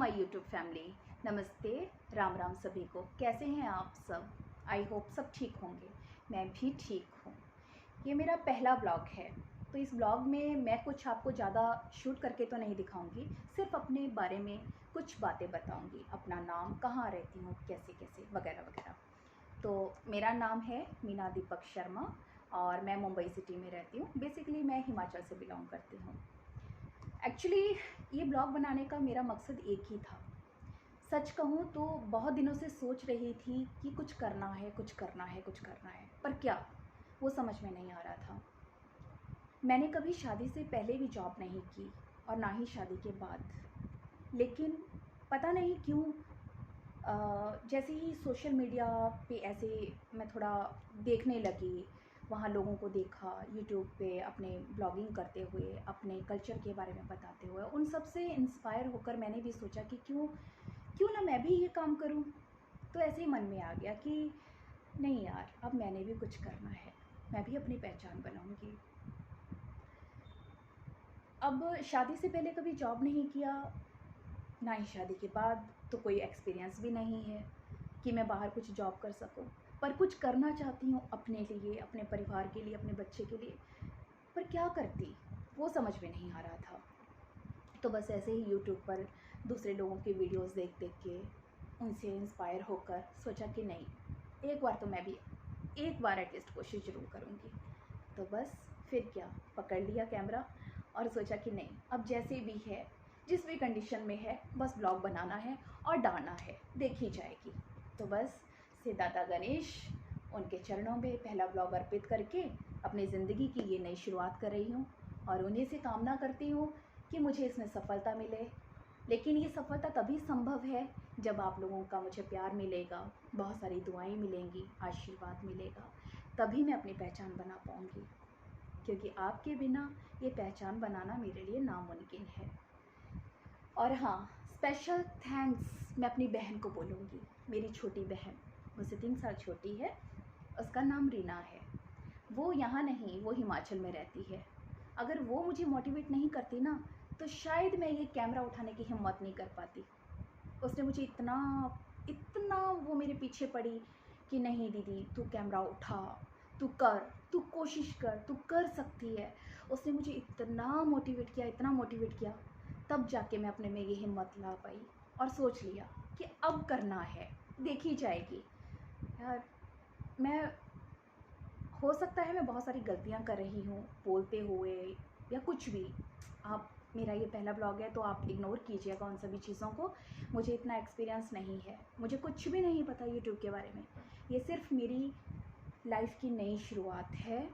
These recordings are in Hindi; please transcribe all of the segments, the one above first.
My YouTube family. नमस्ते, राम राम सभी को। कैसे हैं आप सब? आई होप सब ठीक होंगे। मैं भी ठीक हूँ। ये मेरा पहला ब्लॉग है, तो इस ब्लॉग में मैं कुछ आपको ज़्यादा शूट करके तो नहीं दिखाऊंगी, सिर्फ अपने बारे में कुछ बातें बताऊंगी। अपना नाम, कहाँ रहती हूँ, कैसे कैसे वगैरह वगैरह। तो मेरा नाम है मीना दीपक शर्मा और मैं मुंबई सिटी में रहती हूँ। बेसिकली मैं हिमाचल से बिलोंग करती हूँ। एक्चुअली ये ब्लॉग बनाने का मेरा मकसद एक ही था। सच कहूँ तो बहुत दिनों से सोच रही थी कि कुछ करना है, कुछ करना है, कुछ करना है, पर क्या, वो समझ में नहीं आ रहा था। मैंने कभी शादी से पहले भी जॉब नहीं की और ना ही शादी के बाद, लेकिन पता नहीं क्यों जैसे ही सोशल मीडिया पे ऐसे मैं थोड़ा देखने लगी, वहाँ लोगों को देखा यूट्यूब पे अपने ब्लॉगिंग करते हुए, अपने कल्चर के बारे में बताते हुए, उन सब से इंस्पायर होकर मैंने भी सोचा कि क्यों क्यों ना मैं भी ये काम करूँ। तो ऐसे ही मन में आ गया कि नहीं यार, अब मैंने भी कुछ करना है, मैं भी अपनी पहचान बनाऊँगी। अब शादी से पहले कभी जॉब नहीं किया, ना ही शादी के बाद तो कोई एक्सपीरियंस भी नहीं है कि मैं बाहर कुछ जॉब कर सकूं। पर कुछ करना चाहती हूँ अपने लिए, अपने परिवार के लिए, अपने बच्चे के लिए। पर क्या करती, वो समझ में नहीं आ रहा था। तो बस ऐसे ही यूट्यूब पर दूसरे लोगों के वीडियोस देख देख के उनसे इंस्पायर होकर सोचा कि नहीं, एक बार तो मैं भी एक बार एटलीस्ट कोशिश ज़रूर करूँगी। तो बस फिर क्या, पकड़ लिया कैमरा और सोचा कि नहीं, अब जैसे भी है, जिस भी कंडीशन में है, बस ब्लॉग बनाना है और डालना है, देखी जाएगी। तो बस से दादा गणेश, उनके चरणों में पहला ब्लॉग अर्पित करके अपनी ज़िंदगी की ये नई शुरुआत कर रही हूँ और उन्हीं से कामना करती हूँ कि मुझे इसमें सफलता मिले। लेकिन ये सफलता तभी संभव है जब आप लोगों का मुझे प्यार मिलेगा, बहुत सारी दुआएं मिलेंगी, आशीर्वाद मिलेगा, तभी मैं अपनी पहचान बना पाऊँगी। क्योंकि आपके बिना ये पहचान बनाना मेरे लिए नामुमकिन है। और हाँ, स्पेशल थैंक्स मैं अपनी बहन को बोलूँगी। मेरी छोटी बहन मुझसे 3 साल छोटी है, उसका नाम रीना है। वो यहाँ नहीं, वो हिमाचल में रहती है। अगर वो मुझे मोटिवेट नहीं करती ना, तो शायद मैं ये कैमरा उठाने की हिम्मत नहीं कर पाती। उसने मुझे इतना इतना वो मेरे पीछे पड़ी कि नहीं दीदी, तू कैमरा उठा, तू कर, तू कोशिश कर, तू कर सकती है। उसने मुझे इतना मोटिवेट किया, इतना मोटिवेट किया, तब जाके मैं अपने में ये हिम्मत ला पाई और सोच लिया कि अब करना है, देखी जाएगी। यार, मैं, हो सकता है मैं बहुत सारी गलतियां कर रही हूँ बोलते हुए या कुछ भी। आप, मेरा ये पहला ब्लॉग है तो आप इग्नोर कीजिएगा उन सभी चीज़ों को। मुझे इतना एक्सपीरियंस नहीं है, मुझे कुछ भी नहीं पता यूट्यूब के बारे में। ये सिर्फ मेरी लाइफ की नई शुरुआत है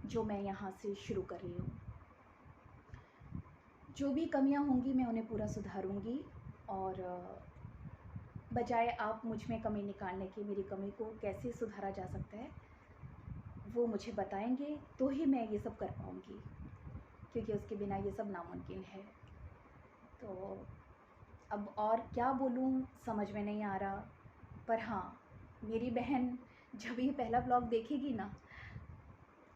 जो मैं यहाँ से शुरू कर रही हूँ। जो भी कमियाँ होंगी मैं उन्हें पूरा सुधारूँगी और बजाय आप मुझ में कमी निकालने की, मेरी कमी को कैसे सुधारा जा सकता है वो मुझे बताएंगे, तो ही मैं ये सब कर पाऊँगी, क्योंकि उसके बिना ये सब नामुमकिन है। तो अब और क्या बोलूँ समझ में नहीं आ रहा। पर हाँ, मेरी बहन जब ये पहला ब्लॉग देखेगी ना,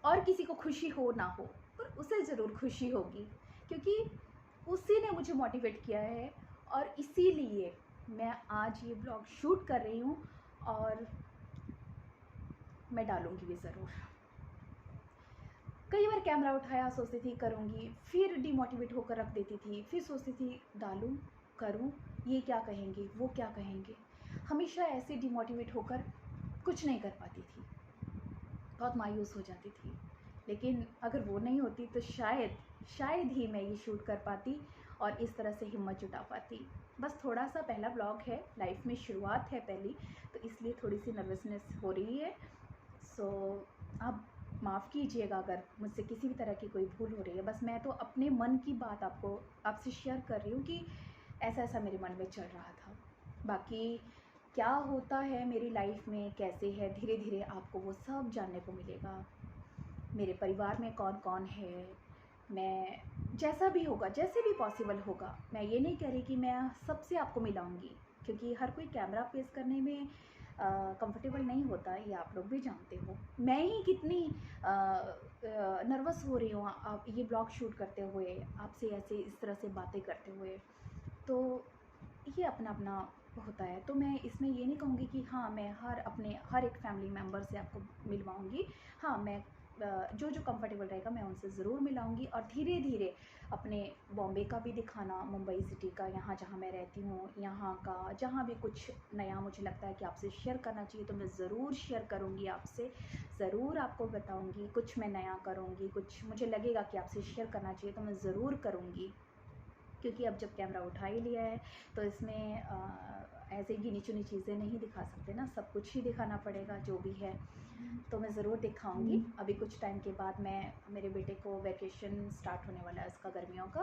और किसी को खुशी हो ना हो, पर उसे ज़रूर खुशी होगी, क्योंकि उसी ने मुझे मोटिवेट किया है और इसीलिए मैं आज ये ब्लॉग शूट कर रही हूँ और मैं डालूँगी भी ज़रूर। कई बार कैमरा उठाया, सोचती थी करूँगी, फिर डिमोटिवेट होकर रख देती थी, फिर सोचती थी डालूँ, करूँ, ये क्या कहेंगे, वो क्या कहेंगे। हमेशा ऐसे डिमोटिवेट होकर कुछ नहीं कर पाती थी, बहुत मायूस हो जाती थी। लेकिन अगर वो नहीं होती तो शायद ही मैं ये शूट कर पाती और इस तरह से हिम्मत जुटा पाती। बस थोड़ा सा पहला ब्लॉग है, लाइफ में शुरुआत है पहली, तो इसलिए थोड़ी सी नर्वसनेस हो रही है। सो आप माफ़ कीजिएगा अगर मुझसे किसी भी तरह की कोई भूल हो रही है। बस मैं तो अपने मन की बात आपसे शेयर कर रही हूँ कि ऐसा ऐसा मेरे मन में चल रहा था। बाकी क्या होता है मेरी लाइफ में, कैसे है, धीरे धीरे आपको वो सब जानने को मिलेगा। मेरे परिवार में कौन कौन है, मैं जैसा भी होगा, जैसे भी पॉसिबल होगा, मैं ये नहीं कह रही कि मैं सबसे आपको मिलाऊंगी, क्योंकि हर कोई कैमरा फेस करने में कंफर्टेबल नहीं होता, ये आप लोग भी जानते हो। मैं ही कितनी नर्वस हो रही हूँ आप ये ब्लॉग शूट करते हुए, आपसे ऐसे इस तरह से बातें करते हुए। तो ये अपना अपना होता है। तो मैं इसमें ये नहीं कहूँगी कि हाँ मैं हर एक फैमिली मेम्बर से आपको मिलवाऊँगी। हाँ, मैं जो जो कंफर्टेबल रहेगा मैं उनसे ज़रूर मिलाऊँगी, और धीरे धीरे अपने बॉम्बे का भी दिखाना, मुंबई सिटी का, यहाँ जहाँ मैं रहती हूँ यहाँ का, जहाँ भी कुछ नया मुझे लगता है कि आपसे शेयर करना चाहिए तो मैं ज़रूर शेयर करूँगी आपसे, ज़रूर आपको बताऊँगी। कुछ मैं नया करूँगी, कुछ मुझे लगेगा कि आपसे शेयर करना चाहिए तो मैं ज़रूर करूँगी, क्योंकि अब जब कैमरा उठा ही लिया है तो इसमें ऐसे गिनी चुनी चीज़ें नहीं दिखा सकते ना, सब कुछ ही दिखाना पड़ेगा जो भी है। तो मैं ज़रूर दिखाऊंगी। अभी कुछ टाइम के बाद मेरे बेटे को वैकेशन स्टार्ट होने वाला है उसका, गर्मियों का,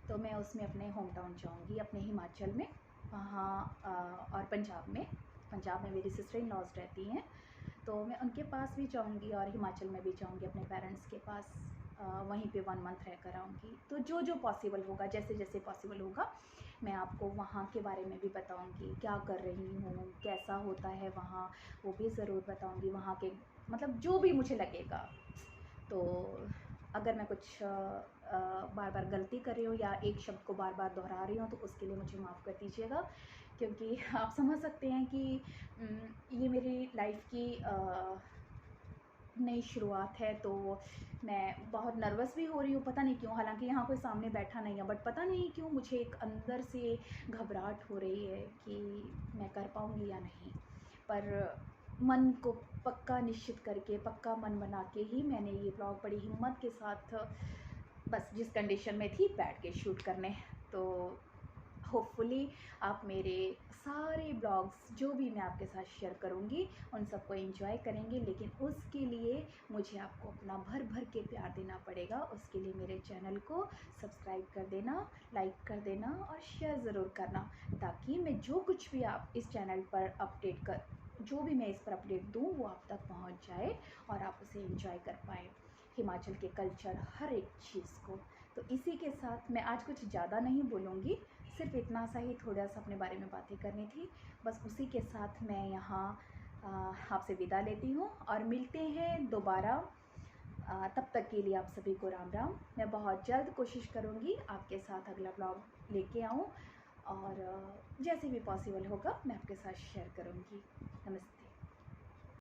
तो मैं उसमें अपने होम टाउन जाऊँगी, अपने हिमाचल में वहाँ, और पंजाब में मेरी सिस्टर इन लॉज रहती हैं, तो मैं उनके पास भी जाऊँगी और हिमाचल में भी जाऊँगी अपने पेरेंट्स के पास, वहीं पे 1 मंथ रह कर आऊँगी। तो जो जो पॉसिबल होगा, जैसे जैसे पॉसिबल होगा, मैं आपको वहाँ के बारे में भी बताऊँगी, क्या कर रही हूँ, कैसा होता है वहाँ, वो भी ज़रूर बताऊँगी। वहाँ के मतलब जो भी मुझे लगेगा। तो अगर मैं कुछ बार बार गलती कर रही हूँ या एक शब्द को बार बार दोहरा रही हूँ तो उसके लिए मुझे माफ़ कर दीजिएगा, क्योंकि आप समझ सकते हैं कि ये मेरी लाइफ की नई शुरुआत है, तो मैं बहुत नर्वस भी हो रही हूँ, पता नहीं क्यों। हालांकि यहाँ कोई सामने बैठा नहीं है, बट पता नहीं क्यों मुझे एक अंदर से घबराहट हो रही है कि मैं कर पाऊँगी या नहीं। पर मन को पक्का निश्चित करके, पक्का मन बना के ही मैंने ये ब्लॉग बड़ी हिम्मत के साथ, बस जिस कंडीशन में थी, बैठ के शूट करने। तो होपफुली आप मेरे सारे ब्लॉग्स जो भी मैं आपके साथ शेयर करूँगी उन सबको एंजॉय करेंगे, लेकिन उसके लिए मुझे आपको अपना भर भर के प्यार देना पड़ेगा। उसके लिए मेरे चैनल को सब्सक्राइब कर देना, लाइक कर देना और शेयर ज़रूर करना, ताकि मैं जो कुछ भी आप इस चैनल पर जो भी मैं इस पर अपडेट दूँ वो आप तक पहुँच जाए और आप उसे एंजॉय कर पाएँ, हिमाचल के कल्चर, हर एक चीज़ को। तो इसी के साथ मैं आज कुछ ज़्यादा नहीं बोलूँगी, सिर्फ इतना सा ही, थोड़ा सा अपने बारे में बातें करनी थी। बस उसी के साथ मैं यहाँ आपसे विदा लेती हूँ और मिलते हैं दोबारा। तब तक के लिए आप सभी को राम राम। मैं बहुत जल्द कोशिश करूँगी आपके साथ अगला ब्लॉग लेके आऊँ, और जैसे भी पॉसिबल होगा मैं आपके साथ शेयर करूँगी। नमस्ते।